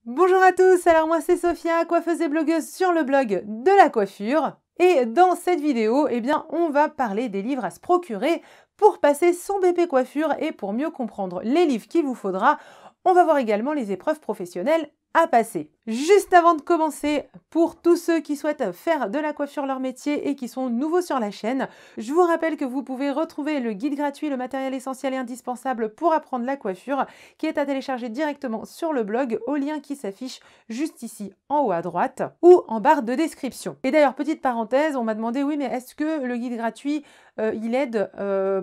Bonjour à tous, alors moi c'est Sophia, coiffeuse et blogueuse sur le blog de la coiffure. Et dans cette vidéo, on va parler des livres à se procurer pour passer son BP coiffure et pour mieux comprendre les livres qu'il vous faudra. On va voir également les épreuves professionnelles à passer. Juste avant de commencer, pour tous ceux qui souhaitent faire de la coiffure leur métier et qui sont nouveaux sur la chaîne, je vous rappelle que vous pouvez retrouver le guide gratuit, le matériel essentiel et indispensable pour apprendre la coiffure, qui est à télécharger directement sur le blog au lien qui s'affiche juste ici en haut à droite ou en barre de description. Et d'ailleurs, petite parenthèse, on m'a demandé oui mais est-ce que le guide gratuit il aide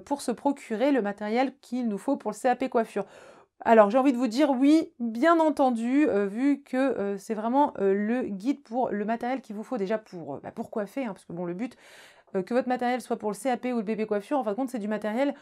pour se procurer le matériel qu'il nous faut pour le CAP coiffure? Alors j'ai envie de vous dire oui, bien entendu, vu que c'est vraiment le guide pour le matériel qu'il vous faut déjà pour coiffer, hein, parce que bon le but, que votre matériel soit pour le CAP ou le bébé coiffure, en fin de compte c'est du matériel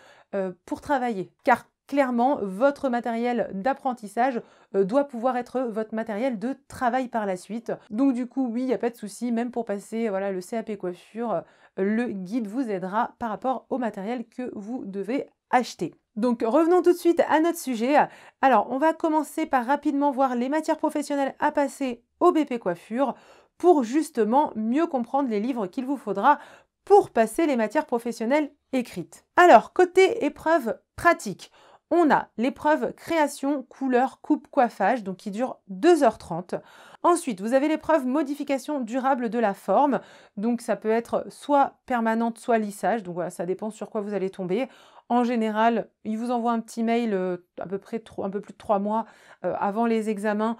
pour travailler. Car clairement, votre matériel d'apprentissage doit pouvoir être votre matériel de travail par la suite. Donc du coup, oui, il n'y a pas de souci, même pour passer voilà, le CAP coiffure, le guide vous aidera par rapport au matériel que vous devez acheter. Donc revenons tout de suite à notre sujet. Alors on va commencer par rapidement voir les matières professionnelles à passer au BP coiffure pour justement mieux comprendre les livres qu'il vous faudra pour passer les matières professionnelles écrites. Alors côté épreuve pratique, on a l'épreuve création, couleur, coupe, coiffage, donc qui dure 2h30. Ensuite, vous avez l'épreuve modification durable de la forme, donc ça peut être soit permanente, soit lissage, donc voilà, ça dépend sur quoi vous allez tomber. En général, ils vous envoient un petit mail à peu près un peu plus de 3 mois avant les examens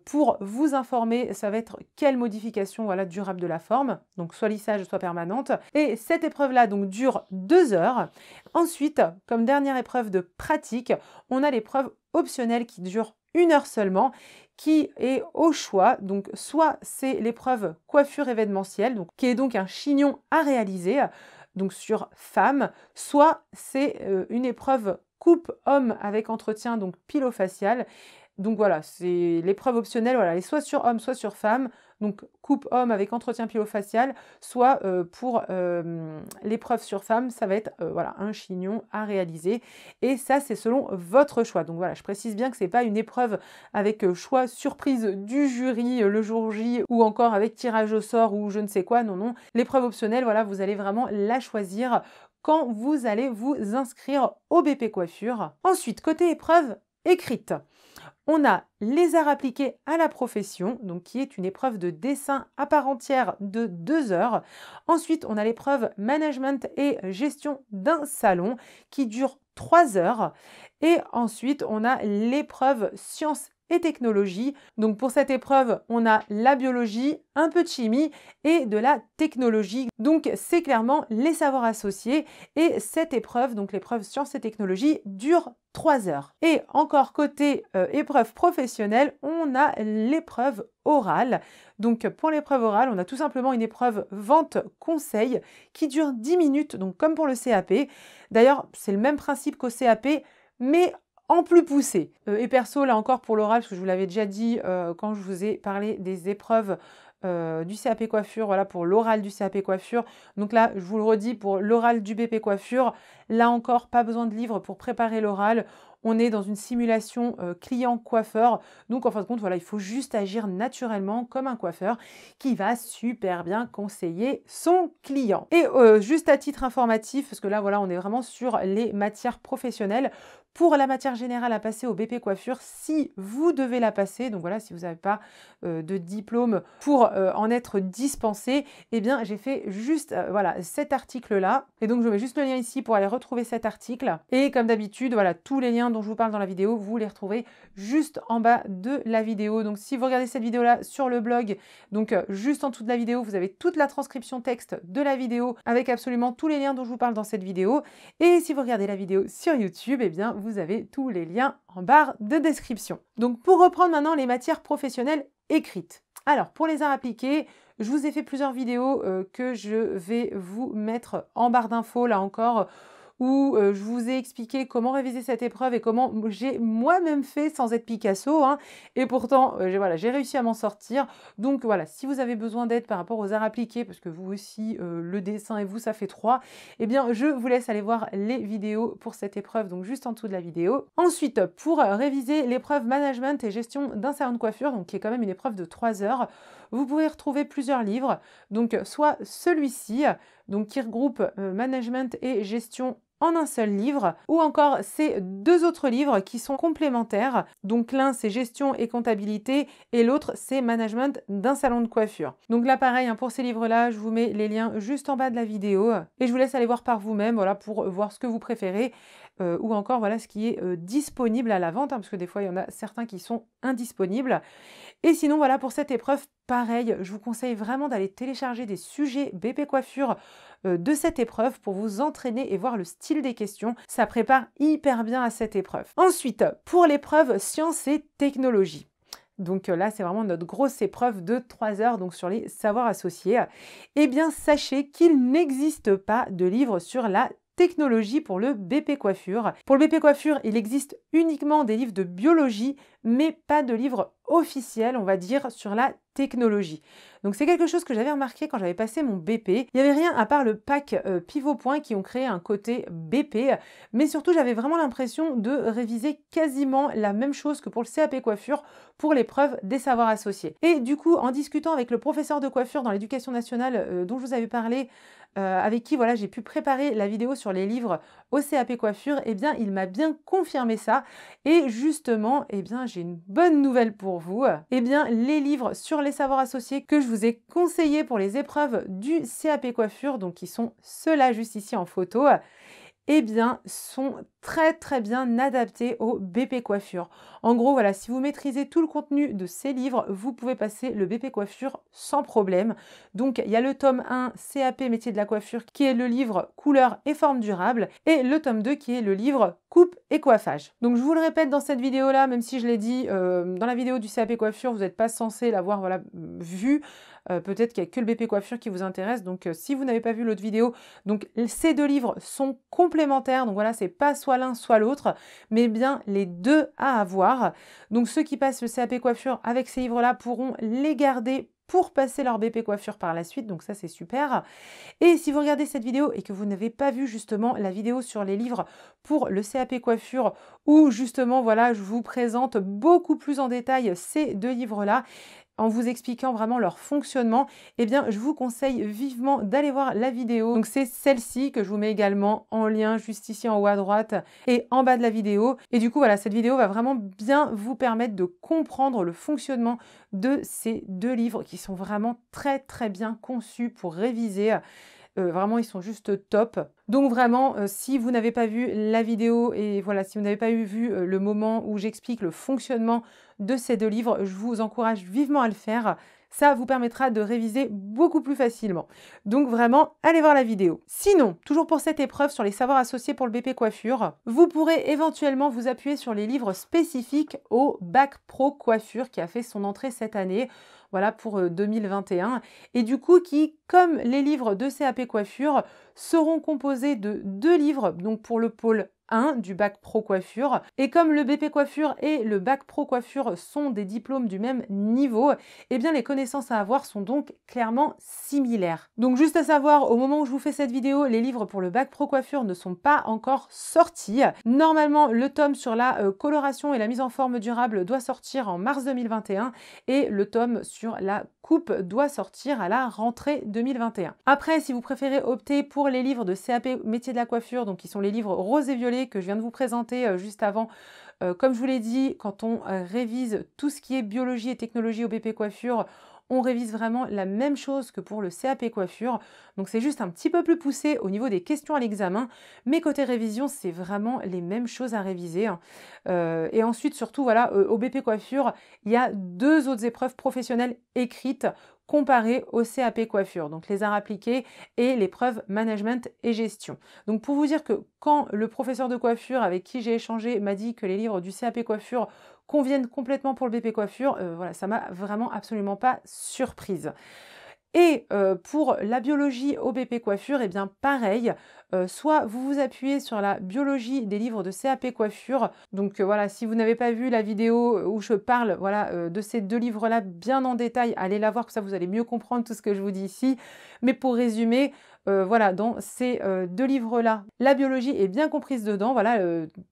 pour vous informer, ça va être quelle modification voilà, durable de la forme, donc soit lissage, soit permanente. Et cette épreuve-là donc dure 2 heures. Ensuite, comme dernière épreuve de pratique, on a l'épreuve optionnelle qui dure 1 heure seulement, qui est au choix. Donc soit c'est l'épreuve coiffure événementielle, donc, qui est donc un chignon à réaliser, donc sur femme, soit c'est une épreuve coupe homme avec entretien, donc pilofacial. Donc voilà, c'est l'épreuve optionnelle, voilà, elle est soit sur homme, soit sur femme, donc coupe homme avec entretien pilofacial, soit pour l'épreuve sur femme, ça va être voilà, un chignon à réaliser. Et ça, c'est selon votre choix. Donc voilà, je précise bien que ce n'est pas une épreuve avec choix surprise du jury le jour J ou encore avec tirage au sort ou je ne sais quoi. Non, non. L'épreuve optionnelle, voilà, vous allez vraiment la choisir quand vous allez vous inscrire au BP coiffure. Ensuite, côté épreuve écrite. On a les arts appliqués à la profession, donc qui est une épreuve de dessin à part entière de 2 heures. Ensuite, on a l'épreuve management et gestion d'un salon qui dure 3 heures. Et ensuite, on a l'épreuve sciences et technologie. Donc pour cette épreuve, on a la biologie, un peu de chimie et de la technologie. Donc c'est clairement les savoirs associés. Et cette épreuve, donc l'épreuve sciences et technologie, dure 3 heures. Et encore côté épreuve professionnelle, on a l'épreuve orale. Donc pour l'épreuve orale, on a tout simplement une épreuve vente-conseil qui dure 10 minutes, donc comme pour le CAP. D'ailleurs, c'est le même principe qu'au CAP, mais en plus poussé. Et perso, là encore pour l'oral, parce que je vous l'avais déjà dit quand je vous ai parlé des épreuves du CAP coiffure, voilà pour l'oral du CAP coiffure. Donc là, je vous le redis, pour l'oral du BP coiffure, là encore, pas besoin de livre pour préparer l'oral. On est dans une simulation client-coiffeur. Donc en fin de compte, voilà, il faut juste agir naturellement comme un coiffeur qui va super bien conseiller son client. Et juste à titre informatif, parce que là, voilà, on est vraiment sur les matières professionnelles. Pour la matière générale à passer au BP coiffure, si vous devez la passer, donc voilà, si vous n'avez pas de diplôme pour en être dispensé, eh bien j'ai fait juste voilà, cet article-là. Et donc je mets juste le lien ici pour aller retrouver cet article. Et comme d'habitude, voilà, tous les liens dont je vous parle dans la vidéo, vous les retrouvez juste en bas de la vidéo. Donc si vous regardez cette vidéo-là sur le blog, donc juste en dessous de la vidéo, vous avez toute la transcription texte de la vidéo avec absolument tous les liens dont je vous parle dans cette vidéo. Et si vous regardez la vidéo sur YouTube, eh bien vous avez tous les liens en barre de description. Donc pour reprendre maintenant les matières professionnelles écrites. Alors pour les arts appliqués, je vous ai fait plusieurs vidéos que je vais vous mettre en barre d'infos là encore où je vous ai expliqué comment réviser cette épreuve et comment j'ai moi-même fait sans être Picasso, hein, et pourtant j'ai réussi à m'en sortir. Donc voilà, si vous avez besoin d'aide par rapport aux arts appliqués, parce que vous aussi, le dessin et vous, ça fait 3, eh bien je vous laisse aller voir les vidéos pour cette épreuve, donc juste en dessous de la vidéo. Ensuite, pour réviser l'épreuve management et gestion d'un salon de coiffure, donc qui est quand même une épreuve de 3 heures, vous pouvez retrouver plusieurs livres, donc soit celui-ci, donc qui regroupe management et gestion en un seul livre, ou encore ces 2 autres livres qui sont complémentaires. Donc l'un c'est gestion et comptabilité et l'autre c'est management d'un salon de coiffure. Donc là pareil, hein, pour ces livres-là, je vous mets les liens juste en bas de la vidéo et je vous laisse aller voir par vous-même, voilà, pour voir ce que vous préférez. Ou encore voilà ce qui est disponible à la vente, hein, parce que des fois il y en a certains qui sont indisponibles. Et sinon voilà, pour cette épreuve, pareil, je vous conseille vraiment d'aller télécharger des sujets BP Coiffure de cette épreuve pour vous entraîner et voir le style des questions. Ça prépare hyper bien à cette épreuve. Ensuite, pour l'épreuve sciences et technologies. Donc là, c'est vraiment notre grosse épreuve de 3 heures, donc sur les savoirs associés. Eh bien, sachez qu'il n'existe pas de livre sur la technologie pour le BP Coiffure. Pour le BP Coiffure, il existe uniquement des livres de biologie, mais pas de livre officiel, on va dire, sur la technologie. Donc c'est quelque chose que j'avais remarqué quand j'avais passé mon BP. Il n'y avait rien à part le pack Pivot Point qui ont créé un côté BP, mais surtout j'avais vraiment l'impression de réviser quasiment la même chose que pour le CAP Coiffure pour l'épreuve des savoirs associés. Et du coup, en discutant avec le professeur de coiffure dans l'éducation nationale dont je vous avais parlé, avec qui voilà, j'ai pu préparer la vidéo sur les livres au CAP Coiffure, eh bien il m'a bien confirmé ça. Et justement, eh bien j'ai une bonne nouvelle pour vous. Eh bien les livres sur les savoirs associés que je vous ai conseillés pour les épreuves du CAP Coiffure, donc qui sont ceux-là juste ici en photo, eh bien, sont très bien adaptés au BP Coiffure. En gros, voilà, si vous maîtrisez tout le contenu de ces livres, vous pouvez passer le BP Coiffure sans problème. Donc, il y a le tome 1, CAP Métier de la coiffure, qui est le livre Couleurs et formes durables, et le tome 2, qui est le livre Coupe et coiffage. Donc, je vous le répète dans cette vidéo-là, même si je l'ai dit dans la vidéo du CAP Coiffure, vous n'êtes pas censé l'avoir voilà, vu. Peut-être qu'il n'y a que le BP Coiffure qui vous intéresse. Donc, si vous n'avez pas vu l'autre vidéo, donc ces 2 livres sont complémentaires. Donc voilà, c'est pas soit l'un soit l'autre, mais bien les 2 à avoir. Donc ceux qui passent le CAP Coiffure avec ces livres-là pourront les garder pour passer leur BP Coiffure par la suite, donc ça c'est super. Et si vous regardez cette vidéo et que vous n'avez pas vu justement la vidéo sur les livres pour le CAP Coiffure, où justement voilà, je vous présente beaucoup plus en détail ces 2 livres-là, en vous expliquant vraiment leur fonctionnement, eh bien, je vous conseille vivement d'aller voir la vidéo. Donc, c'est celle-ci que je vous mets également en lien juste ici en haut à droite et en bas de la vidéo. Et du coup, voilà, cette vidéo va vraiment bien vous permettre de comprendre le fonctionnement de ces 2 livres qui sont vraiment très bien conçus pour réviser. Vraiment, ils sont juste top. Donc vraiment, si vous n'avez pas vu la vidéo et voilà, si vous n'avez pas vu le moment où j'explique le fonctionnement de ces 2 livres, je vous encourage vivement à le faire. Ça vous permettra de réviser beaucoup plus facilement. Donc vraiment, allez voir la vidéo. Sinon, toujours pour cette épreuve sur les savoirs associés pour le BP Coiffure, vous pourrez éventuellement vous appuyer sur les livres spécifiques au Bac Pro Coiffure qui a fait son entrée cette année. Voilà pour 2021. Et du coup, qui, comme les livres de CAP Coiffure, seront composés de 2 livres, donc pour le pôle 1 du Bac Pro Coiffure. Et comme le BP Coiffure et le Bac Pro Coiffure sont des diplômes du même niveau, eh bien les connaissances à avoir sont donc clairement similaires. Donc juste à savoir, au moment où je vous fais cette vidéo, les livres pour le Bac Pro Coiffure ne sont pas encore sortis. Normalement, le tome sur la coloration et la mise en forme durable doit sortir en mars 2021 et le tome sur la coupe doit sortir à la rentrée 2021. Après, si vous préférez opter pour les livres de CAP Métier de la coiffure, donc qui sont les livres rose et violet que je viens de vous présenter juste avant, comme je vous l'ai dit, quand on révise tout ce qui est biologie et technologie au BP Coiffure, on révise vraiment la même chose que pour le CAP Coiffure. Donc c'est juste un petit peu plus poussé au niveau des questions à l'examen, mais côté révision, c'est vraiment les mêmes choses à réviser. Et ensuite, surtout, voilà, au BP Coiffure, il y a 2 autres épreuves professionnelles écrites comparées au CAP Coiffure, donc les arts appliqués et l'épreuve management et gestion. Donc pour vous dire que quand le professeur de coiffure avec qui j'ai échangé m'a dit que les livres du CAP Coiffure conviennent complètement pour le BP Coiffure, voilà, ça m'a vraiment absolument pas surprise. Et pour la biologie au BP coiffure, eh bien pareil, soit vous vous appuyez sur la biologie des livres de CAP coiffure. Donc voilà, si vous n'avez pas vu la vidéo où je parle voilà, de ces deux livres-là bien en détail, allez la voir, que ça vous allez mieux comprendre tout ce que je vous dis ici. Mais pour résumer, voilà, dans ces deux livres-là, la biologie est bien comprise dedans. Voilà,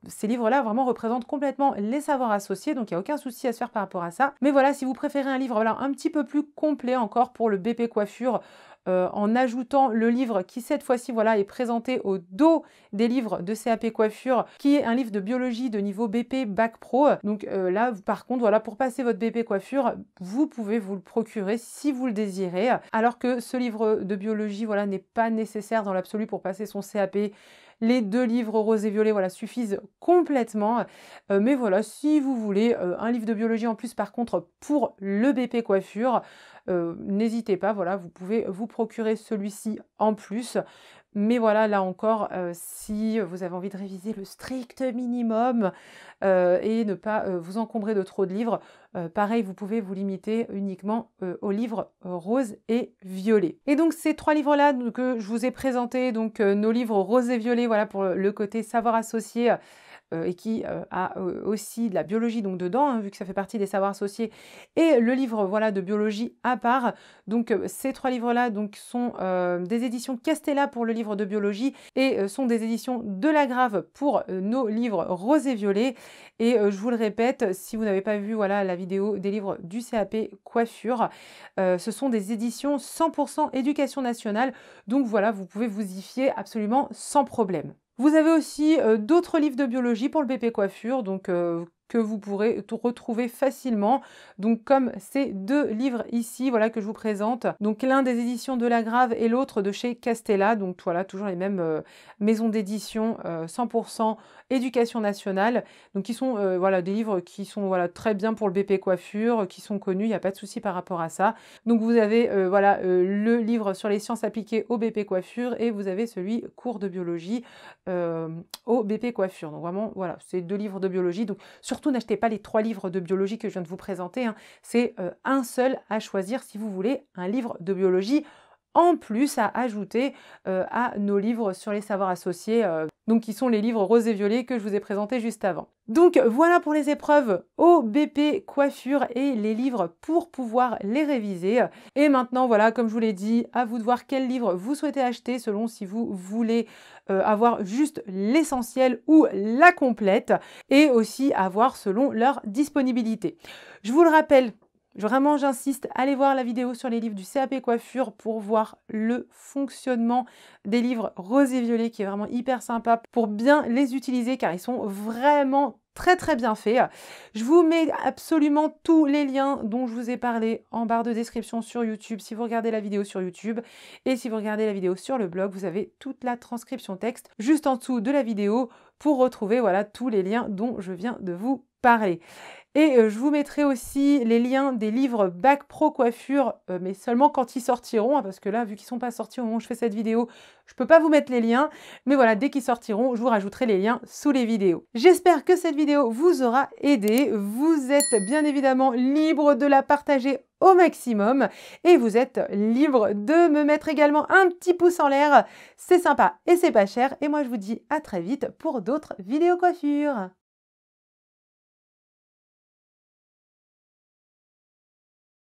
ces livres-là vraiment représentent complètement les savoirs associés, donc il n'y a aucun souci à se faire par rapport à ça. Mais voilà, si vous préférez un livre voilà, un petit peu plus complet encore pour le BP coiffure, en ajoutant le livre qui cette fois-ci voilà, est présenté au dos des livres de CAP coiffure, qui est un livre de biologie de niveau BP Bac Pro. Donc là, par contre, voilà, pour passer votre BP coiffure, vous pouvez vous le procurer si vous le désirez. Alors que ce livre de biologie voilà, n'est pas nécessaire dans l'absolu pour passer son CAP. Les deux livres rose et violet voilà, suffisent complètement. Mais voilà, si vous voulez un livre de biologie en plus par contre pour le BP coiffure, n'hésitez pas, voilà, vous pouvez vous procurer celui-ci en plus. Mais voilà, là encore, si vous avez envie de réviser le strict minimum et ne pas vous encombrer de trop de livres, pareil, vous pouvez vous limiter uniquement aux livres rose et violet. Et donc ces trois livres-là que je vous ai présentés, donc nos livres rose et violet, voilà pour le côté savoir associé, et qui a aussi de la biologie donc dedans, hein, vu que ça fait partie des savoirs associés, et le livre voilà, de biologie à part. Donc ces trois livres-là donc, sont des éditions Castella pour le livre de biologie et sont des éditions de la Grave pour nos livres rose et violet. Et je vous le répète, si vous n'avez pas vu voilà, la vidéo des livres du CAP coiffure, ce sont des éditions 100% éducation nationale. Donc voilà, vous pouvez vous y fier absolument sans problème. Vous avez aussi d'autres livres de biologie pour le BP coiffure, donc que vous pourrez retrouver facilement. Donc comme ces deux livres ici, voilà que je vous présente. Donc l'un des éditions de la Grave et l'autre de chez Castella. Donc voilà, toujours les mêmes maisons d'édition 100% éducation nationale. Donc qui sont voilà des livres qui sont voilà très bien pour le BP coiffure, qui sont connus, il n'y a pas de souci par rapport à ça. Donc vous avez voilà le livre sur les sciences appliquées au BP coiffure et vous avez celui cours de biologie au BP coiffure. Donc vraiment voilà, c'est deux livres de biologie. Donc surtout n'achetez pas les trois livres de biologie que je viens de vous présenter, hein. C'est un seul à choisir si vous voulez un livre de biologie en plus à ajouter à nos livres sur les savoirs associés, donc qui sont les livres rose et violet que je vous ai présentés juste avant. Donc voilà pour les épreuves au BP coiffure et les livres pour pouvoir les réviser. Et maintenant voilà, comme je vous l'ai dit, à vous de voir quel livre vous souhaitez acheter selon si vous voulez avoir juste l'essentiel ou la complète, et aussi avoir selon leur disponibilité. Je vous le rappelle, vraiment, j'insiste, allez voir la vidéo sur les livres du CAP coiffure pour voir le fonctionnement des livres rose et violet qui est vraiment hyper sympa pour bien les utiliser car ils sont vraiment très très bien faits. Je vous mets absolument tous les liens dont je vous ai parlé en barre de description sur YouTube si vous regardez la vidéo sur YouTube, et si vous regardez la vidéo sur le blog, vous avez toute la transcription texte juste en dessous de la vidéo pour retrouver voilà tous les liens dont je viens de vous parler. Et je vous mettrai aussi les liens des livres Bac Pro coiffure, mais seulement quand ils sortiront, hein, parce que là, vu qu'ils ne sont pas sortis au moment où je fais cette vidéo, je ne peux pas vous mettre les liens. Mais voilà, dès qu'ils sortiront, je vous rajouterai les liens sous les vidéos. J'espère que cette vidéo vous aura aidé. Vous êtes bien évidemment libre de la partager au maximum. Et vous êtes libre de me mettre également un petit pouce en l'air. C'est sympa et c'est pas cher. Et moi, je vous dis à très vite pour d'autres vidéos coiffure.